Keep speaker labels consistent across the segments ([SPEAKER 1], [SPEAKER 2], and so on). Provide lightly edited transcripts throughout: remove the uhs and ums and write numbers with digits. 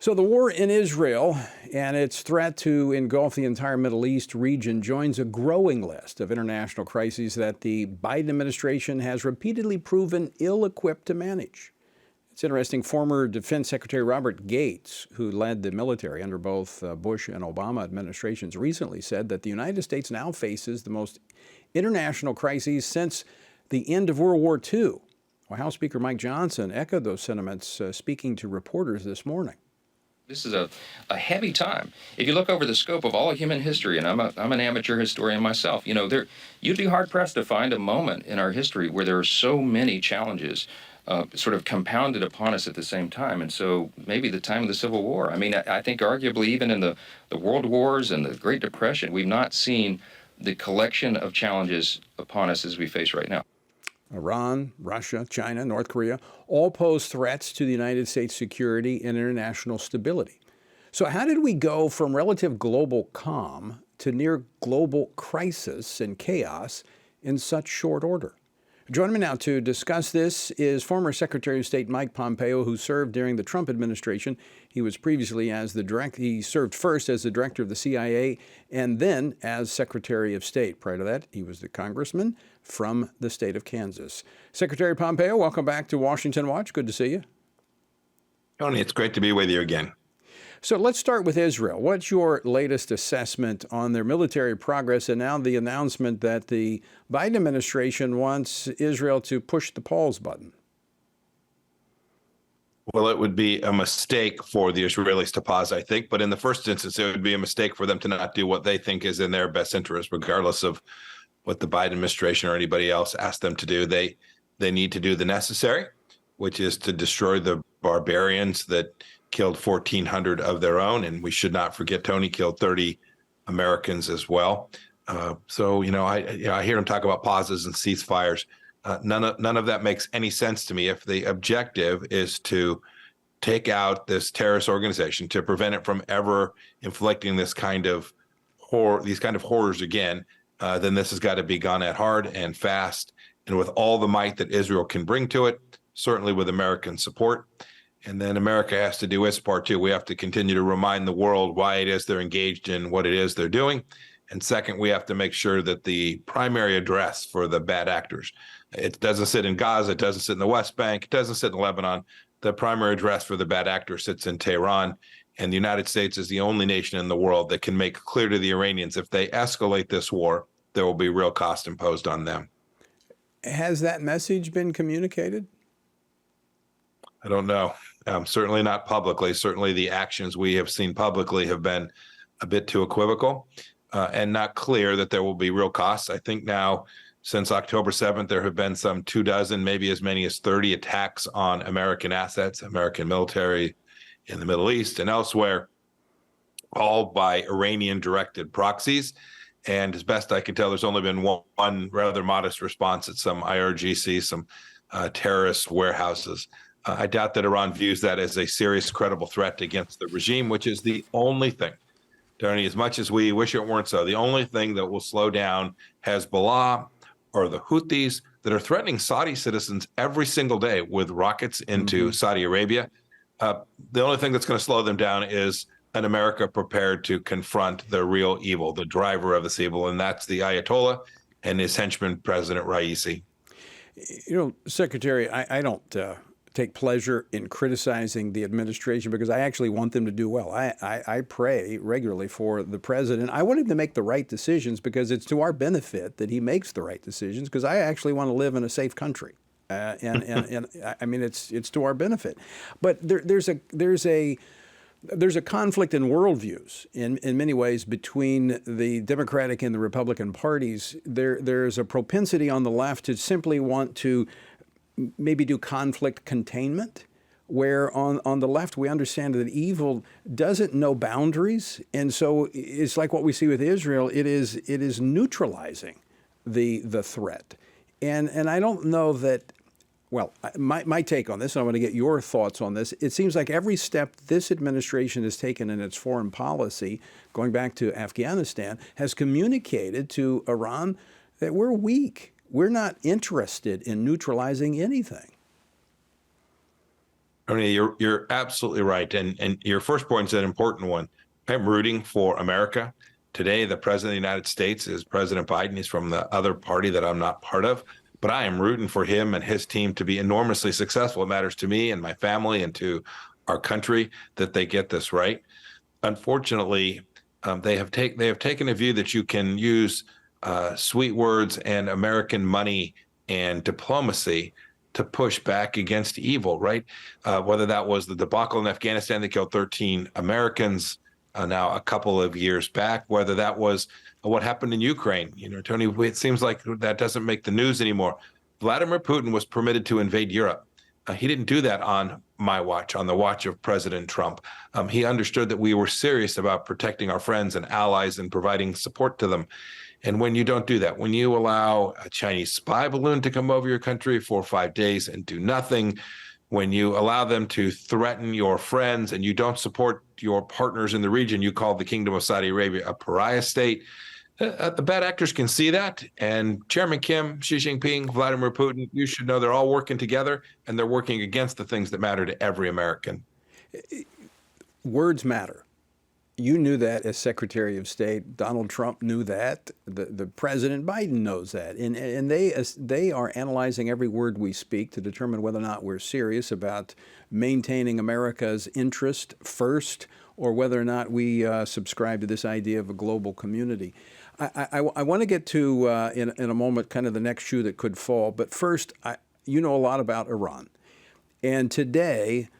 [SPEAKER 1] So the war in Israel and its threat to engulf the entire Middle East region joins a growing list of international crises that the Biden administration has repeatedly proven ill-equipped to manage. It's interesting, former Defense Secretary Robert Gates, who led the military under both Bush and Obama administrations, recently said that the United States now faces the most international crises since the end of World War II. Well, House Speaker Mike Johnson echoed those sentiments speaking to reporters this morning.
[SPEAKER 2] This is a heavy time. If you look over the scope of all of human history, and I'm an amateur historian myself, you'd be hard-pressed to find a moment in our history where there are so many challenges sort of compounded upon us at the same time. And so maybe the time of the Civil War. I mean, I think arguably even in the World Wars and the Great Depression, we've not seen the collection of challenges upon us as we face right now.
[SPEAKER 1] Iran, Russia, China, North Korea all pose threats to the United States' security and international stability. So how did we go from relative global calm to near global crisis and chaos in such short order? Joining me now to discuss this is former Secretary of State Mike Pompeo, who served during the Trump administration. He was previously he served first as the director of the CIA and then as Secretary of State. Prior to that, he was the congressman from the state of Kansas. Secretary Pompeo, welcome back to Washington Watch. Good to see you.
[SPEAKER 3] Tony, it's great to be with you again.
[SPEAKER 1] So let's start with Israel. What's your latest assessment on their military progress and now the announcement that the Biden administration wants Israel to push the pause button?
[SPEAKER 3] Well, it would be a mistake for the Israelis to pause, I think. But in the first instance, it would be a mistake for them to not do what they think is in their best interest, regardless of what the Biden administration or anybody else asked them to do. They need to do the necessary, which is to destroy the barbarians that killed 1,400 of their own. And we should not forget Tony killed 30 Americans as well. I hear him talk about pauses and ceasefires. None of that makes any sense to me if the objective is to take out this terrorist organization, to prevent it from ever inflicting these kind of horrors again. Then this has got to be gone at hard and fast and with all the might that Israel can bring to it, certainly with American support. And then America has to do its part too. We have to continue to remind the world why it is they're engaged in what it is they're doing. And second, we have to make sure that the primary address for the bad actors, it doesn't sit in Gaza, it doesn't sit in the West Bank, it doesn't sit in Lebanon. The primary address for the bad actor sits in Tehran. And the United States is the only nation in the world that can make clear to the Iranians, if they escalate this war, there will be real cost imposed on them.
[SPEAKER 1] Has that message been communicated?
[SPEAKER 3] I don't know. Certainly not publicly. Certainly the actions we have seen publicly have been a bit too equivocal and not clear that there will be real costs. I think now, since October 7th, there have been some 24, maybe as many as 30 attacks on American assets, American military in the Middle East and elsewhere, all by Iranian-directed proxies. And as best I can tell, there's only been one rather modest response at some IRGC, some terrorist warehouses. I doubt that Iran views that as a serious, credible threat against the regime, which is the only thing, Tony, as much as we wish it weren't so, the only thing that will slow down Hezbollah or the Houthis that are threatening Saudi citizens every single day with rockets into Saudi Arabia. The only thing that's going to slow them down is an America prepared to confront the real evil, the driver of this evil, and that's the Ayatollah and his henchman, President Raisi.
[SPEAKER 1] Secretary, I don't take pleasure in criticizing the administration because I actually want them to do well. I pray regularly for the president. I want him to make the right decisions because it's to our benefit that he makes the right decisions, because I actually want to live in a safe country. And I mean, it's to our benefit. But there's a conflict in worldviews in many ways between the Democratic and the Republican parties. There's a propensity on the left to simply want to maybe do conflict containment, where on the left we understand that evil doesn't know boundaries. And so it's like what we see with Israel. It is neutralizing the threat. And I don't know that. Well, my take on this, and I want to get your thoughts on this, it seems like every step this administration has taken in its foreign policy, going back to Afghanistan, has communicated to Iran that we're weak. We're not interested in neutralizing anything.
[SPEAKER 3] I mean, you're absolutely right, and your first point is an important one. I'm rooting for America. Today, the president of the United States is President Biden. He's from the other party that I'm not part of, but I am rooting for him and his team to be enormously successful. It matters to me and my family and to our country that they get this right. Unfortunately, they have taken a view that you can use sweet words and American money and diplomacy to push back against evil, right? Whether that was the debacle in Afghanistan that killed 13 Americans now a couple of years back, whether that was what happened in Ukraine. You know, Tony, it seems like that doesn't make the news anymore. Vladimir Putin was permitted to invade Europe. He didn't do that on my watch, on the watch of President Trump. He understood that we were serious about protecting our friends and allies and providing support to them. And when you don't do that, when you allow a Chinese spy balloon to come over your country for 5 days and do nothing, when you allow them to threaten your friends and you don't support your partners in the region, you call the Kingdom of Saudi Arabia a pariah state. The bad actors can see that. And Chairman Kim, Xi Jinping, Vladimir Putin, you should know they're all working together and they're working against the things that matter to every American.
[SPEAKER 1] Words matter. You knew that as Secretary of State. Donald Trump knew that. The President Biden knows that. And they are analyzing every word we speak to determine whether or not we're serious about maintaining America's interest first, or whether or not we subscribe to this idea of a global community. I want to get to, in a moment, kind of the next shoe that could fall. But first, you know a lot about Iran. And today,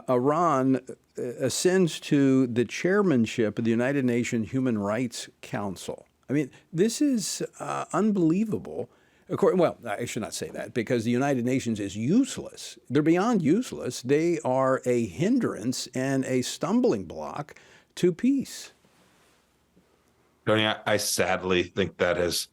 [SPEAKER 1] Iran ascends to the chairmanship of the United Nations Human Rights Council. I mean, this is unbelievable. Well, I should not say that, because the United Nations is useless. They're beyond useless. They are a hindrance and a stumbling block to peace.
[SPEAKER 3] Tony, I sadly think that has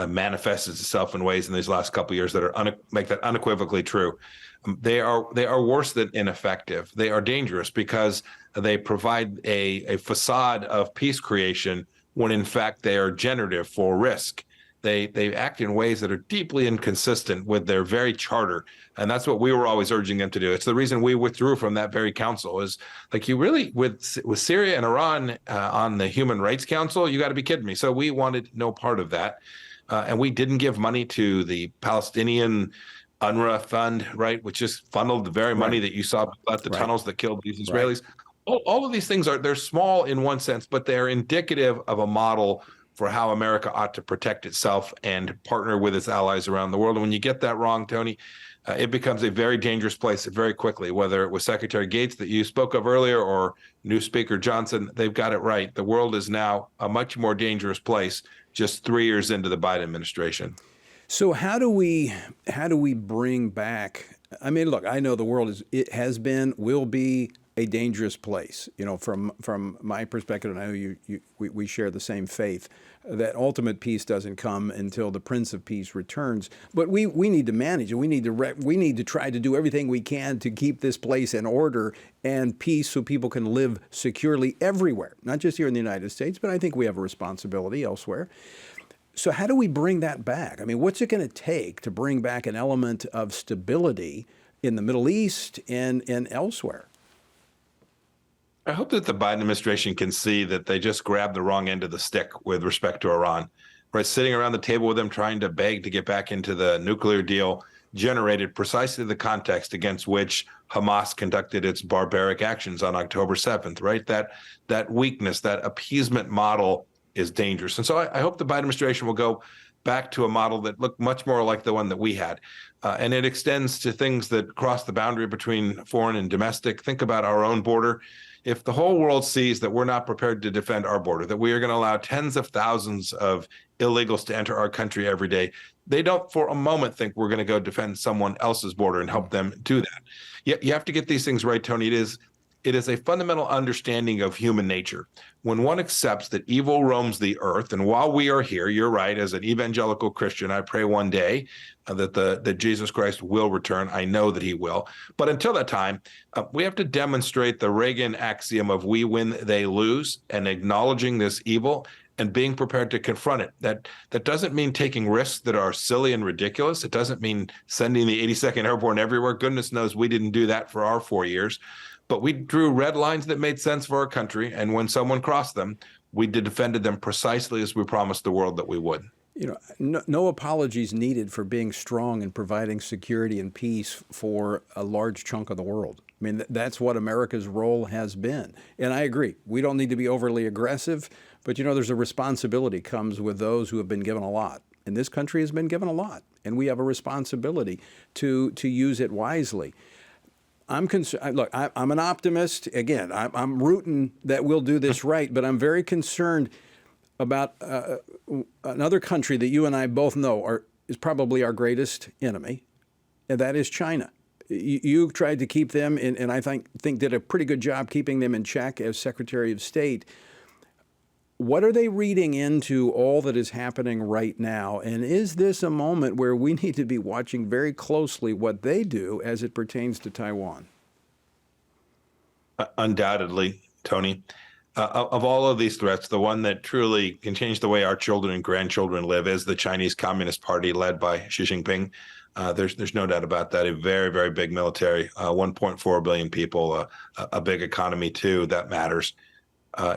[SPEAKER 3] manifested itself in ways in these last couple of years that are make that unequivocally true. They are worse than ineffective. They are dangerous because they provide a facade of peace creation when in fact they are generative for risk. They act in ways that are deeply inconsistent with their very charter, and that's what we were always urging them to do. It's the reason we withdrew from that very council. Is like, you really, with Syria and Iran on the Human Rights Council, you got to be kidding me. So we wanted no part of that, and we didn't give money to the Palestinian UNRWA fund, right, which just funneled the very money that you saw at the tunnels that killed these Israelis. All of these things they're small in one sense, but they're indicative of a model for how America ought to protect itself and partner with its allies around the world. And when you get that wrong, Tony, it becomes a very dangerous place very quickly, whether it was Secretary Gates that you spoke of earlier or new Speaker Johnson. They've got it right. The world is now a much more dangerous place just 3 years into the Biden administration.
[SPEAKER 1] So how do we bring back, I mean, look, I know the world has been, will be a dangerous place, you know, from my perspective, and I know we share the same faith, that ultimate peace doesn't come until the Prince of Peace returns. But we need to manage it. We need to try to do everything we can to keep this place in order and peace so people can live securely everywhere, not just here in the United States, but I think we have a responsibility elsewhere. So how do we bring that back? I mean, what's it going to take to bring back an element of stability in the Middle East and elsewhere?
[SPEAKER 3] I hope that the Biden administration can see that they just grabbed the wrong end of the stick with respect to Iran. Right, sitting around the table with them trying to beg to get back into the nuclear deal generated precisely the context against which Hamas conducted its barbaric actions on October 7th, right? That weakness, that appeasement model is dangerous. And so I hope the Biden administration will go back to a model that looked much more like the one that we had. And it extends to things that cross the boundary between foreign and domestic. Think about our own border. If the whole world sees that we're not prepared to defend our border, that we are going to allow tens of thousands of illegals to enter our country every day, they don't for a moment think we're going to go defend someone else's border and help them do that. You have to get these things right, Tony. It is a fundamental understanding of human nature. When one accepts that evil roams the earth, and while we are here, you're right, as an evangelical Christian, I pray one day that Jesus Christ will return. I know that he will. But until that time, we have to demonstrate the Reagan axiom of we win, they lose, and acknowledging this evil and being prepared to confront it. That doesn't mean taking risks that are silly and ridiculous. It doesn't mean sending the 82nd Airborne everywhere. Goodness knows we didn't do that for our 4 years. But we drew red lines that made sense for our country. And when someone crossed them, we defended them precisely as we promised the world that we would.
[SPEAKER 1] No apologies needed for being strong and providing security and peace for a large chunk of the world. I mean, that's what America's role has been. And I agree, we don't need to be overly aggressive, but there's a responsibility comes with those who have been given a lot. And this country has been given a lot, and we have a responsibility to use it wisely. I'm concerned. Look, I'm an optimist. Again, I'm rooting that we'll do this right, but I'm very concerned about another country that you and I both know is probably our greatest enemy, and that is China. You tried to keep them, and I think did a pretty good job keeping them in check as Secretary of State. What are they reading into all that is happening right now? And is this a moment where we need to be watching very closely what they do as it pertains to Taiwan?
[SPEAKER 3] Undoubtedly, Tony. Of all of these threats, the one that truly can change the way our children and grandchildren live is the Chinese Communist Party led by Xi Jinping. There's no doubt about that. A very, very big military, 1.4 billion people, a big economy too. That matters.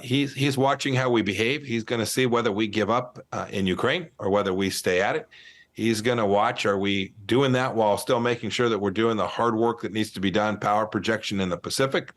[SPEAKER 3] He's watching how we behave. He's going to see whether we give up in Ukraine or whether we stay at it. He's going to watch, are we doing that while still making sure that we're doing the hard work that needs to be done, power projection in the Pacific,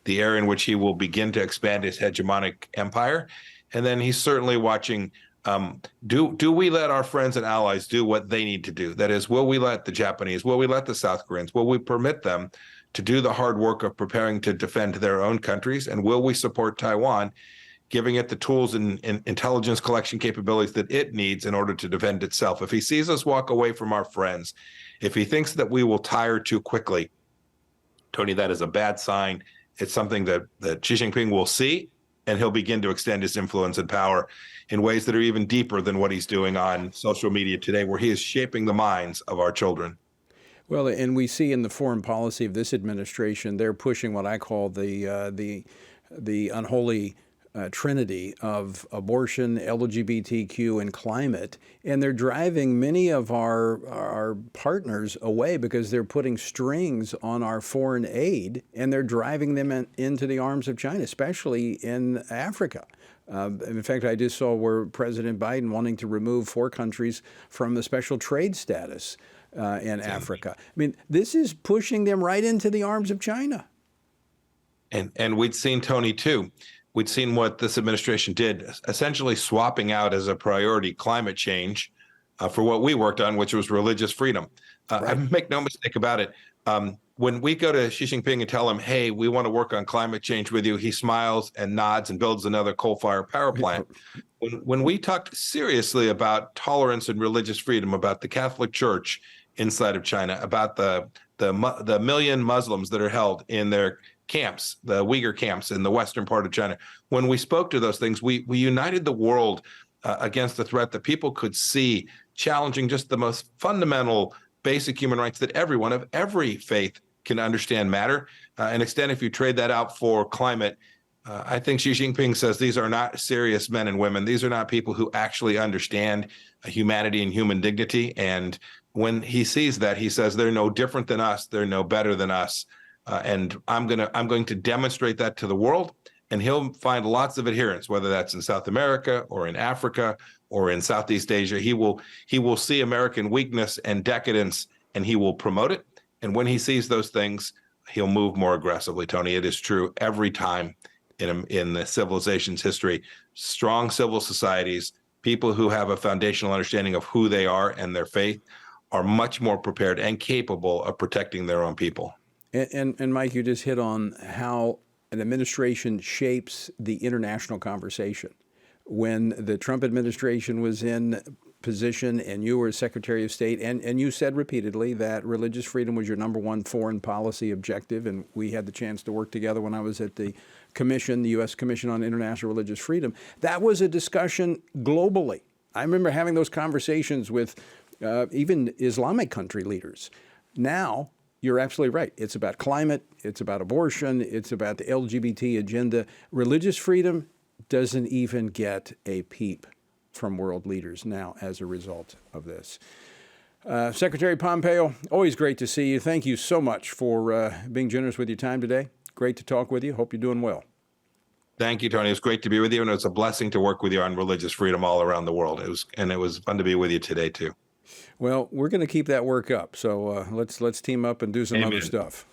[SPEAKER 3] the area in which he will begin to expand his hegemonic empire. And then he's certainly watching, do we let our friends and allies do what they need to do? That is, will we let the Japanese, will we let the South Koreans, will we permit them to do the hard work of preparing to defend their own countries? And will we support Taiwan, giving it the tools and intelligence collection capabilities that it needs in order to defend itself? If he sees us walk away from our friends, if he thinks that we will tire too quickly, Tony, that is a bad sign. It's something that Xi Jinping will see, and he'll begin to extend his influence and power in ways that are even deeper than what he's doing on social media today, where he is shaping the minds of our children.
[SPEAKER 1] Well, and we see in the foreign policy of this administration, they're pushing what I call the unholy trinity of abortion, LGBTQ, and climate, and they're driving many of our partners away because they're putting strings on our foreign aid, and they're driving them into the arms of China, especially in Africa. In fact, I just saw where President Biden wanting to remove 4 countries from the special trade status in Africa. I mean, this is pushing them right into the arms of China.
[SPEAKER 3] And we'd seen, Tony, too. We'd seen what this administration did, essentially swapping out as a priority climate change for what we worked on, which was religious freedom. I make no mistake about it. When we go to Xi Jinping and tell him, hey, we want to work on climate change with you, he smiles and nods and builds another coal-fired power plant. When we talked seriously about tolerance and religious freedom, about the Catholic Church inside of China, about the million Muslims that are held in their camps, the Uyghur camps in the western part of China, when we spoke to those things, we united the world against the threat that people could see challenging just the most fundamental basic human rights that everyone of every faith can understand matter. And extend, if you trade that out for climate, I think Xi Jinping says these are not serious men and women. These are not people who actually understand humanity and human dignity. And when he sees that, he says they're no different than us. They're no better than us. And I'm going to demonstrate that to the world. And he'll find lots of adherents, whether that's in South America or in Africa or in Southeast Asia. He will see American weakness and decadence, and he will promote it. And when he sees those things, he'll move more aggressively, Tony. It is true every time in the civilization's history. Strong civil societies, people who have a foundational understanding of who they are and their faith, are much more prepared and capable of protecting their own people.
[SPEAKER 1] And Mike, you just hit on how an administration shapes the international conversation. When the Trump administration was in position and you were Secretary of State, and you said repeatedly that religious freedom was your number one foreign policy objective, and we had the chance to work together when I was at the Commission, the U.S. Commission on International Religious Freedom. That was a discussion globally. I remember having those conversations with even Islamic country leaders. Now, you're absolutely right. It's about climate. It's about abortion. It's about the LGBT agenda. Religious freedom doesn't even get a peep from world leaders now as a result of this. Secretary Pompeo, always great to see you. Thank you so much for being generous with your time today. Great to talk with you. Hope you're doing well.
[SPEAKER 3] Thank you, Tony. It was great to be with you, and it's a blessing to work with you on religious freedom all around the world. It was fun to be with you today too.
[SPEAKER 1] Well, we're going to keep that work up. So let's team up and do some
[SPEAKER 3] Amen.
[SPEAKER 1] other stuff.